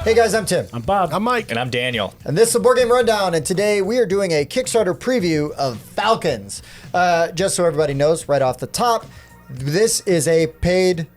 Hey guys, I'm Tim. I'm Bob. I'm Mike. And I'm Daniel. And this is the Board Game Rundown, and today we are doing a Kickstarter preview of Falcons. Just so everybody knows, right off the top, this is a paid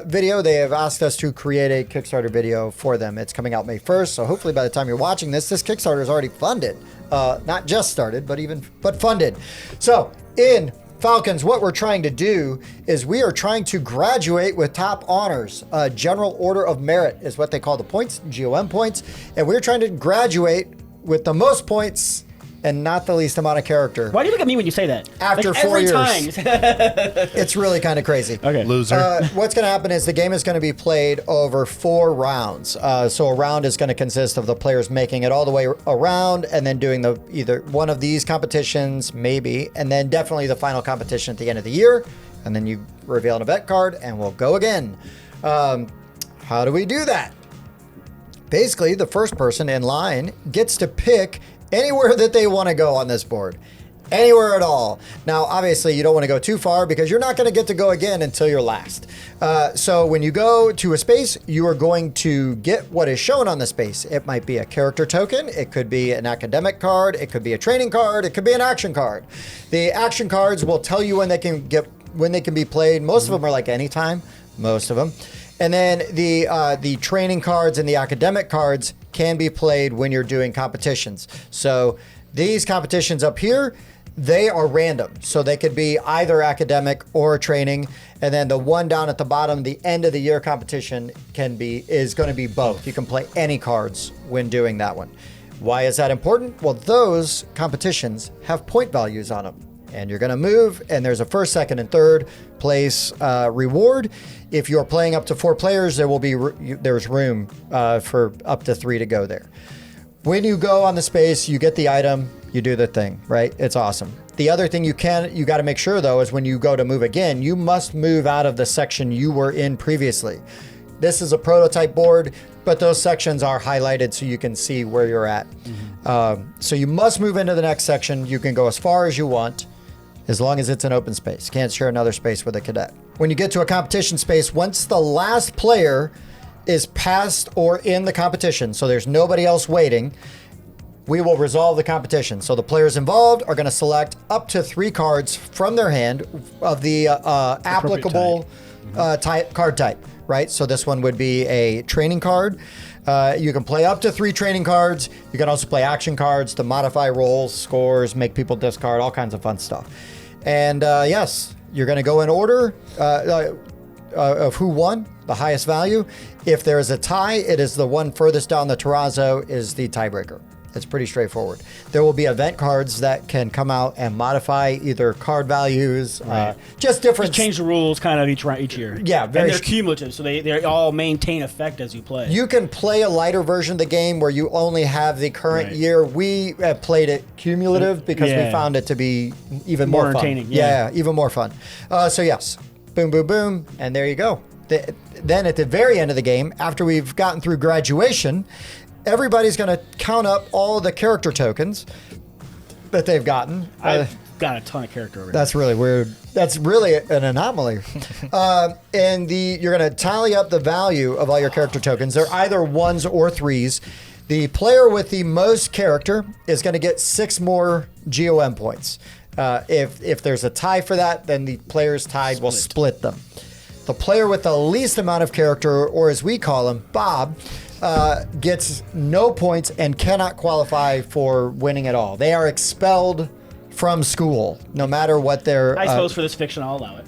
video. They have asked us to create a Kickstarter video for them. It's coming out May 1st, so hopefully by the time you're watching this Kickstarter is already funded. Not just started, but funded. So, in Falcons, what we're trying to do is we are trying to graduate with top honors. General Order of Merit is what they call the points, GOM points. And we're trying to graduate with the most points and not the least amount of character. Why do you look at me when you say that? After like 4 every years. Time. It's really kind of crazy. Okay. Loser. What's going to happen is the game is going to be played over 4 rounds. So a round is going to consist of the players making it all the way around and then doing either one of these competitions, maybe, and then definitely the final competition at the end of the year. And then you reveal an event card and we'll go again. How do we do that? Basically, the first person in line gets to pick anywhere that they want to go on this board. Anywhere at all. Now, obviously, you don't want to go too far because you're not going to get to go again until you're last. So when you go to a space, you are going to get what is shown on the space. It might be a character token. It could be an academic card. It could be a training card. It could be an action card. The action cards will tell you when they can be played. Most of them are like anytime. Most of them. And then the training cards and the academic cards can be played when you're doing competitions. So these competitions up here, they are random. So they could be either academic or training. And then the one down at the bottom, the end of the year competition is going to be both. You can play any cards when doing that one. Why is that important? Well, those competitions have point values on them. And you're going to move, and there's a first, second, and third place reward. If you're playing up to 4 players, there's room for up to 3 to go there. When you go on the space, you get the item, you do the thing, right? It's awesome. The other thing you got to make sure, though, is when you go to move again, you must move out of the section you were in previously. This is a prototype board, but those sections are highlighted so you can see where you're at. Mm-hmm. So you must move into the next section. You can go as far as you want, as long as it's an open space. Can't share another space with a cadet. When you get to a competition space, once the last player is past or in the competition, so there's nobody else waiting, we will resolve the competition. So the players involved are going to select up to 3 cards from their hand of the applicable card type, right? So this one would be a training card. You can play up to 3 training cards. You can also play action cards to modify rolls, scores, make people discard, all kinds of fun stuff. And yes, you're going to go in order of who won, the highest value. If there is a tie, it is the one furthest down the Terrazzo is the tiebreaker. It's pretty straightforward. There will be event cards that can come out and modify either card values, right. Just different. Just change the rules kind of each year. Yeah, and they're cumulative, so they all maintain effect as you play. You can play a lighter version of the game where you only have the current year. We have played it cumulative because we found it to be even more entertaining. Fun. Yeah, even more fun. So yes, boom, boom, boom, and there you go. Then at the very end of the game, after we've gotten through graduation, everybody's going to count up all the character tokens that they've gotten. I've got a ton of character over That's really weird. That's really an anomaly. And you're going to tally up the value of all your character tokens. They're either 1s or 3s. The player with the most character is going to get 6 more GOM points. If there's a tie for that, then the players tied will split them. The player with the least amount of character, or as we call him, Bob, gets no points and cannot qualify for winning at all. They are expelled from school, no matter what their... I suppose for this fiction, I'll allow it.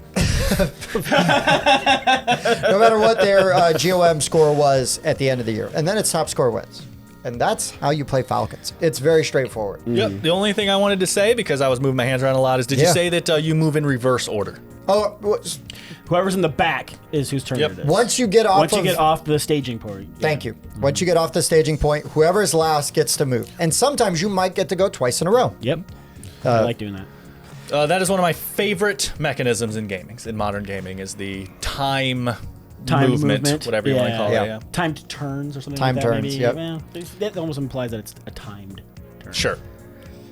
No matter what their GOM score was at the end of the year. And then it's top score wins. And that's how you play Falcons. It's very straightforward. Yep. The only thing I wanted to say, because I was moving my hands around a lot, is did you say that you move in reverse order? Oh, whoever's in the back is whose turn it is. Once you get off the staging point. Yeah. Thank you. Once you get off the staging point, whoever's last gets to move. And sometimes you might get to go twice in a row. Yep. I like doing that. That is one of my favorite mechanisms in gaming, in modern gaming, is the time movement, whatever you want to call it. Yeah. Timed turns or something Time like that. turns, maybe. yep. Well, that almost implies that it's a timed turn. Sure.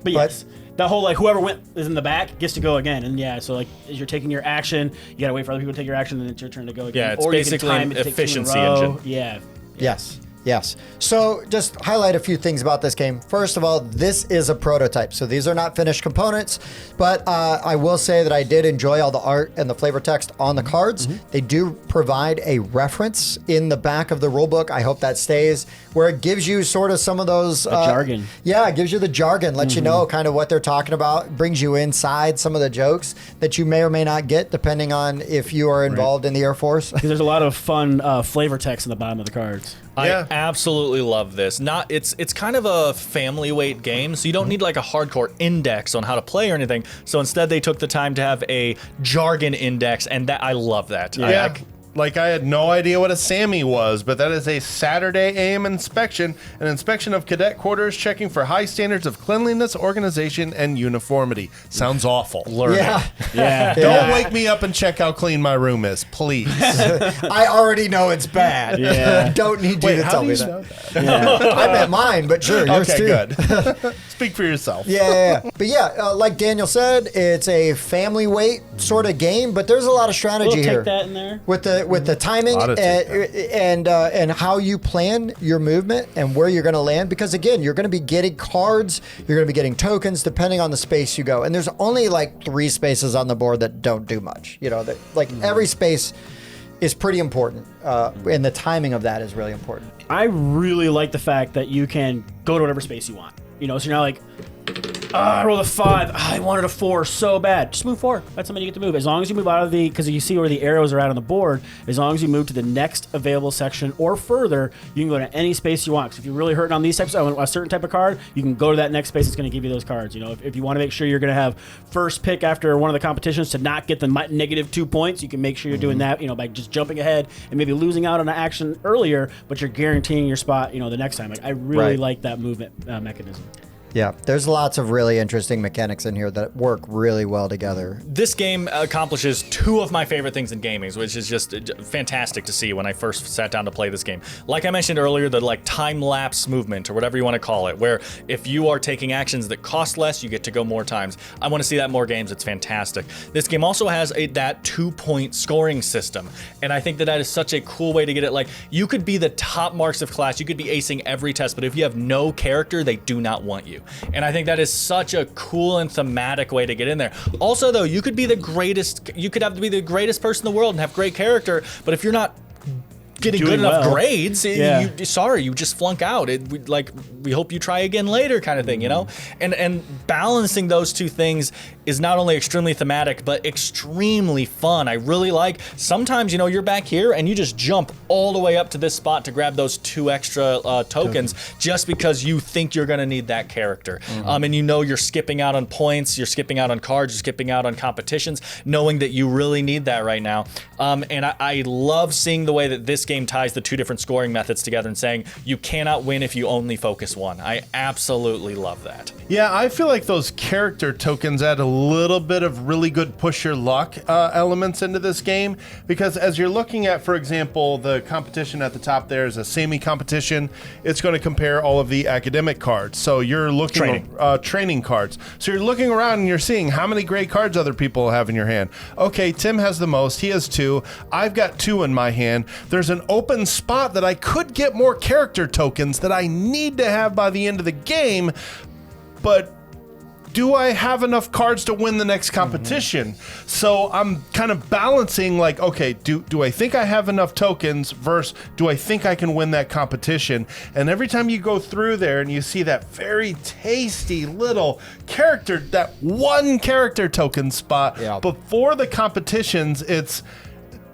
But yes, that whole whoever is in the back gets to go again, and so as you're taking your action, you gotta wait for other people to take your action, and then it's your turn to go again. Yeah, it's or basically you can time an it to take 2 in a efficiency row. engine. Yeah. Yes. Yes. So just highlight a few things about this game. First of all, this is a prototype. So these are not finished components, but I will say that I did enjoy all the art and the flavor text on the cards. They do provide a reference in the back of the rulebook. I hope that stays, where it gives you sort of some of those jargon. Yeah, it gives you the jargon, lets you know kind of what they're talking about, brings you inside some of the jokes that you may or may not get depending on if you are involved in the Air Force. There's a lot of fun flavor text in the bottom of the cards. I absolutely love this. It's kind of a family weight game, so you don't need like a hardcore index on how to play or anything. So instead, they took the time to have a jargon index, and that I love that. Yeah. Like I had no idea what a SAMI was, but that is a Saturday AM inspection, an inspection of cadet quarters, checking for high standards of cleanliness, organization, and uniformity. Sounds awful. Learn Yeah. Yeah. Don't wake me up and check how clean my room is, please. I already know it's bad. Yeah. Don't need you Wait, to how tell do me you that. know that? I meant mine, but sure, yours Okay, too. good. Speak for yourself. Yeah. But yeah, like Daniel said, it's a family weight sort of game, but there's a lot of strategy We'll here. take that in there. With the timing Lot of and how you plan your movement and where you're going to land, because again, you're going to be getting cards, you're going to be getting tokens depending on the space you go, and there's only like 3 spaces on the board that don't do much. You know, that like every space is pretty important, and the timing of that is really important. I really like the fact that you can go to whatever space you want. You know, so you're not like, I rolled a 5. I wanted a 4 so bad. Just move 4. That's how many you get to move. As long as you move out of the, because you see where the arrows are at on the board, as long as you move to the next available section or further, you can go to any space you want. So if you're really hurting on these types, a certain type of card, you can go to that next space. It's going to give you those cards. You know, if you want to make sure you're going to have first pick after one of the competitions to not get the -2 points, you can make sure you're doing that, you know, by just jumping ahead and maybe losing out on an action earlier, but you're guaranteeing your spot, you know, the next time. Like I really like that movement mechanism. Yeah, there's lots of really interesting mechanics in here that work really well together. This game accomplishes 2 of my favorite things in gaming, which is just fantastic to see when I first sat down to play this game. Like I mentioned earlier, the like time-lapse movement, or whatever you want to call it, where if you are taking actions that cost less, you get to go more times. I want to see that in more games. It's fantastic. This game also has that 2-point scoring system, and I think that is such a cool way to get it. Like, you could be the top marks of class, you could be acing every test, but if you have no character, they do not want you. And I think that is such a cool and thematic way to get in there. Also, though, you could be the greatest. You could have to be the greatest person in the world and have great character, but if you're not getting Doing good enough well. grades, you just flunk out. We hope you try again later, kind of thing, you know. And balancing those 2 things is not only extremely thematic but extremely fun. I really like. Sometimes, you know, you're back here and you just jump all the way up to this spot to grab those 2 extra tokens just because you think you're going to need that character. And you know you're skipping out on points, you're skipping out on cards, you're skipping out on competitions, knowing that you really need that right now. And I love seeing the way that this game ties the 2 different scoring methods together and saying you cannot win if you only focus one. I absolutely love that. Yeah, I feel like those character tokens add a little bit of really good push your luck elements into this game, because as you're looking at, for example, the competition at the top there is a SAMI competition. It's going to compare all of the academic cards. So you're looking training cards. So you're looking around and you're seeing how many great cards other people have in your hand. Okay, Tim has the most. He has 2. I've got 2 in my hand. There's an open spot that I could get more character tokens that I need to have by the end of the game, but do I have enough cards to win the next competition? So I'm kind of balancing, like, okay, do I think I have enough tokens versus do I think I can win that competition? And every time you go through there and you see that very tasty little character, that 1 character token spot before the competitions, it's,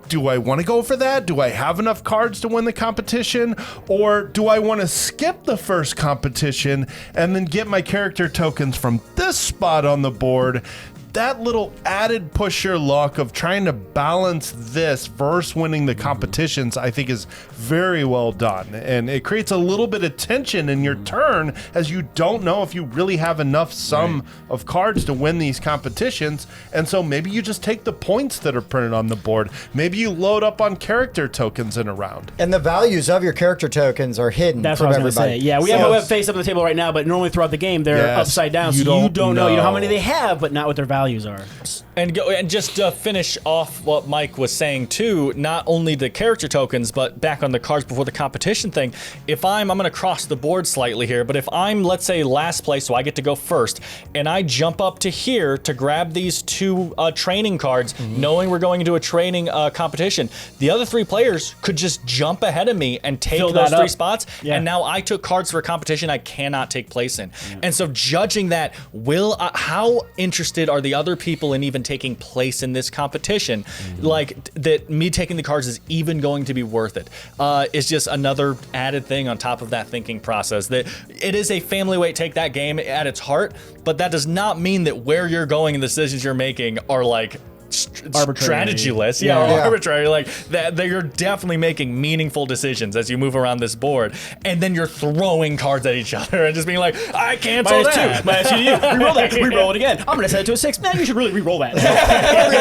do I want to go for that? Do I have enough cards to win the competition? Or do I want to skip the first competition and then get my character tokens from this spot on the board? That little added push your luck of trying to balance this versus winning the competitions, I think, is very well done. And it creates a little bit of tension in your turn, as you don't know if you really have enough sum of cards to win these competitions. And so maybe you just take the points that are printed on the board. Maybe you load up on character tokens in a round. And the values of your character tokens are hidden That's from what I was everybody. going to say. Yeah, we have a web face up on the table right now, but normally throughout the game, they're upside down, so you don't know how many they have, but not what their value values are. And just to finish off what Mike was saying too, not only the character tokens, but back on the cards before the competition thing. If I'm going to cross the board slightly here, but if I'm, let's say, last place, so I get to go first, and I jump up to here to grab these 2 training cards, knowing we're going into a training competition, the other 3 players could just jump ahead of me and take those 3 spots, and now I took cards for a competition I cannot take place in. And so judging that, how interested are the other people in even taking place in this competition? Like that me taking the cards is even going to be worth it. It's just another added thing on top of that thinking process, that it is a family weight take that game at its heart, but that does not mean that where you're going and the decisions you're making are like strategyless, arbitrary. Like that, you're definitely making meaningful decisions as you move around this board, and then you're throwing cards at each other and just being like, I cancel that. Reroll that. Reroll it again. I'm gonna set it to a 6. Man, you should really reroll that.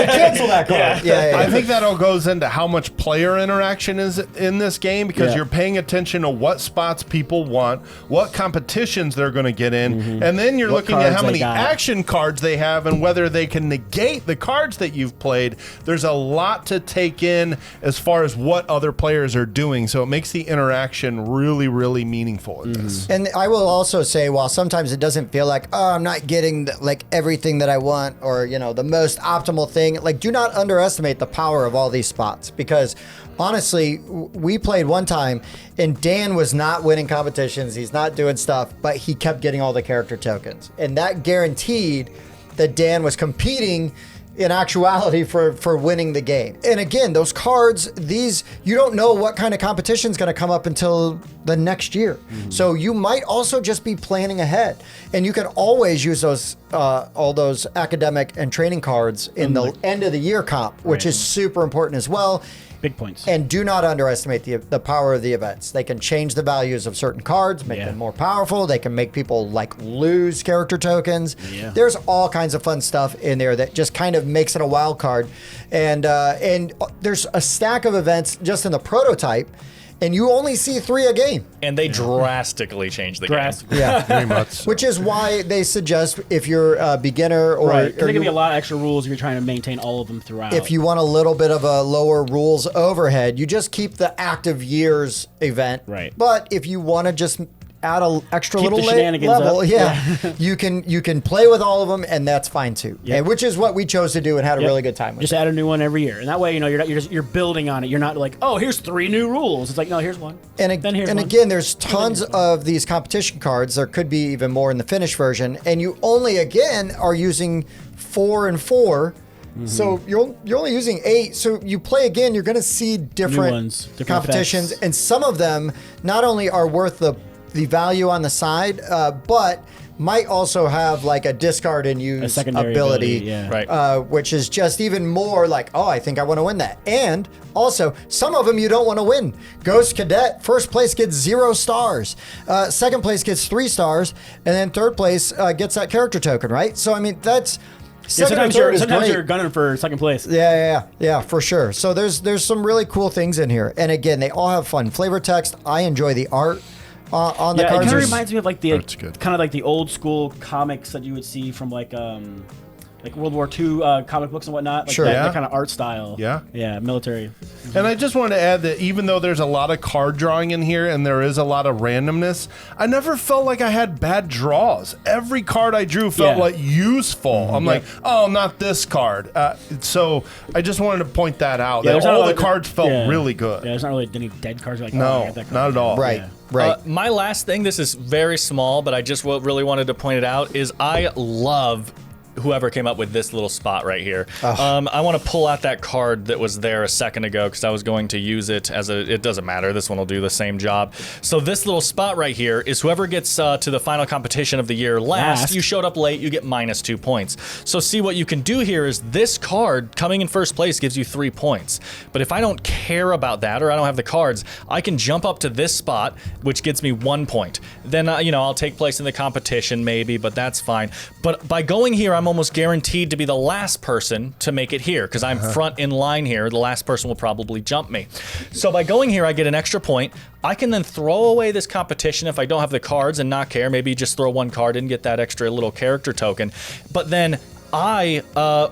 Cancel that card. I think that all goes into how much player interaction is in this game, because you're paying attention to what spots people want, what competitions they're going to get in, and then you're looking at how many action cards they have and whether they can negate the cards that you've played. There's a lot to take in as far as what other players are doing, so it makes the interaction really, really meaningful in this. And I will also say, while sometimes it doesn't feel like, oh, I'm not getting like everything that I want, or the most optimal thing, like, do not underestimate the power of all these spots, because honestly, we played one time and Dan was not winning competitions, he's not doing stuff, but he kept getting all the character tokens, and that guaranteed that Dan was competing in actuality for winning the game. And again, those cards, you don't know what kind of competition is going to come up until the next year. So you might also just be planning ahead, and you can always use those all those academic and training cards in the end of the year comp, which is super important as well. Big points. And do not underestimate the power of the events. They can change the values of certain cards, make them more powerful. They can make people lose character tokens. There's all kinds of fun stuff in there that just kind of makes it a wild card. And there's a stack of events just in the prototype, and you only see 3 a game. And they drastically change the game. Yeah, very much. Which is why they suggest, if you're a beginner or, there can be a lot of extra rules if you're trying to maintain all of them throughout. If you want a little bit of a lower rules overhead, you just keep the active years event. Right. But if you want to just add an extra Keep little the shenanigans level, up. you can play with all of them, and that's fine too. And which is what we chose to do and had a really good time with. Just add a new one every year, and that way you're building on it. You're not like, oh, here's 3 new rules. It's like, no, here's one. And again, there's tons of these competition cards. There could be even more in the finished version, and you only again are using 4 and 4. So you're only using 8. So you play again, you're going to see different competitions, effects. And some of them not only are worth the value on the side, but might also have like a discard and use ability, which is just even more like, oh, I think I want to win that. And also, some of them you don't want to win. Ghost Cadet, first place gets 0 stars. Second place gets 3 stars. And then third place gets that character token, right? So, I mean, that's... sometimes you're gunning for second place. Yeah, for sure. So there's some really cool things in here. And again, they all have fun. Flavor text, I enjoy the art. On the cards. It kind of reminds me of like the old school comics that you would see from like World War II comic books and whatnot. Like that kind of art style. Yeah, military. And I just wanted to add that even though there's a lot of card drawing in here and there is a lot of randomness, I never felt like I had bad draws. Every card I drew felt like useful. I'm like, oh, not this card. So I just wanted to point that out. That all the cards felt really good. Yeah, there's not really any dead cards. Like, no, I got that card. not at all. Right. Right. My last thing, this is very small, but I just really wanted to point it out, is I love whoever came up with this little spot right here. I want to pull out that card that was there a second ago because I was going to use it as it doesn't matter. This one will do the same job. So this little spot right here is whoever gets to the final competition of the year last. You showed up late, you get -2 points. So see, what you can do here is this card coming in first place gives you 3 points. But if I don't care about that, or I don't have the cards, I can jump up to this spot, which gets me 1 point. Then, I'll take place in the competition maybe, but that's fine. But by going here, I'm almost guaranteed to be the last person to make it here because I'm front in line here. The last person will probably jump me. So by going here, I get an extra point. I can then throw away this competition if I don't have the cards and not care. Maybe just throw 1 card and get that extra little character token. But then I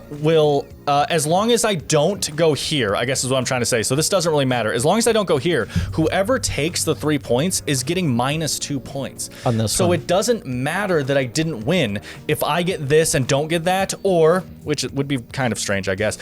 will, as long as I don't go here, I guess is what I'm trying to say. So this doesn't really matter. As long as I don't go here, whoever takes the 3 points is getting -2 points. On this so one. it doesn't matter that I didn't win if I get this and don't get that, or, which would be kind of strange, I guess,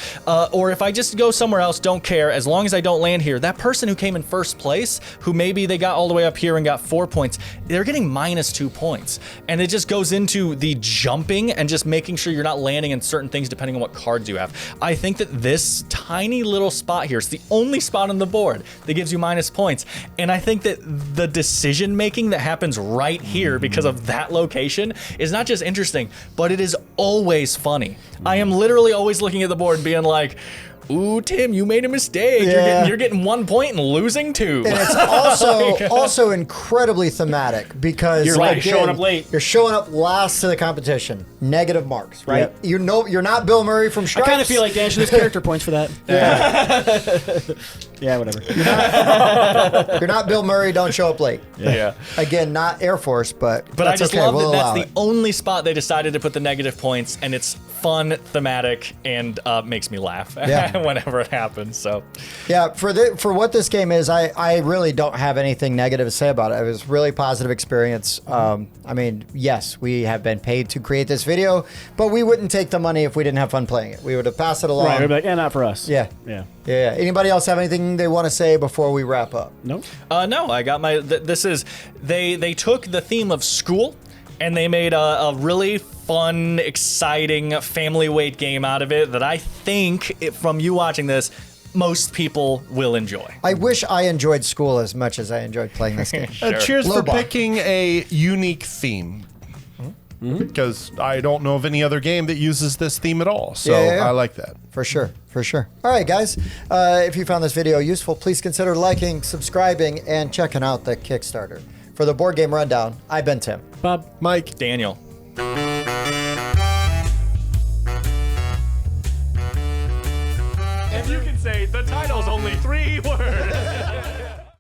or if I just go somewhere else, don't care, as long as I don't land here, that person who came in first place, who maybe they got all the way up here and got 4 points, they're getting -2 points. And it just goes into the jumping and just making sure you're not landing in certain things depending on what cards you have. I think that this tiny little spot here is the only spot on the board that gives you minus points. And I think that the decision making that happens right here because of that location is not just interesting, but it is always funny. I am literally always looking at the board and being like, ooh, Tim, you made a mistake. Yeah. You're getting 1 point and losing 2. And it's also incredibly thematic because You're right, showing up late. You're showing up last to the competition. Negative marks, right? Yep. You know, you're not Bill Murray from I Stripes. kind of feel like Dan should lose character points for that. Yeah, whatever. You're not Bill Murray. Don't show up late. Yeah. Again, not Air Force, but But I that's just okay. love We'll that allow that's it. the only spot they decided to put the negative points, and it's fun, thematic, and makes me laugh Yeah. whenever it happens. So Yeah, for what this game is, I really don't have anything negative to say about it. It was a really positive experience. I mean, yes, we have been paid to create this video, but we wouldn't take the money if we didn't have fun playing it. We would have passed it along. Right, we'd be like, yeah, not for us. Yeah. Yeah. Yeah. Anybody else have anything they want to say before we wrap up? Nope. no, I got my. This is they took the theme of school and they made a really fun, exciting family weight game out of it that I think from you watching this, most people will enjoy. I wish I enjoyed school as much as I enjoyed playing this game. Sure. Cheers Low for bar. picking a unique theme. Because I don't know of any other game that uses this theme at all. So Yeah. I like that. For sure, for sure. All right, guys. If you found this video useful, please consider liking, subscribing, and checking out the Kickstarter. For the Board Game Rundown, I've been Tim. Bob. Mike. Daniel. And you can say the title's only 3 words.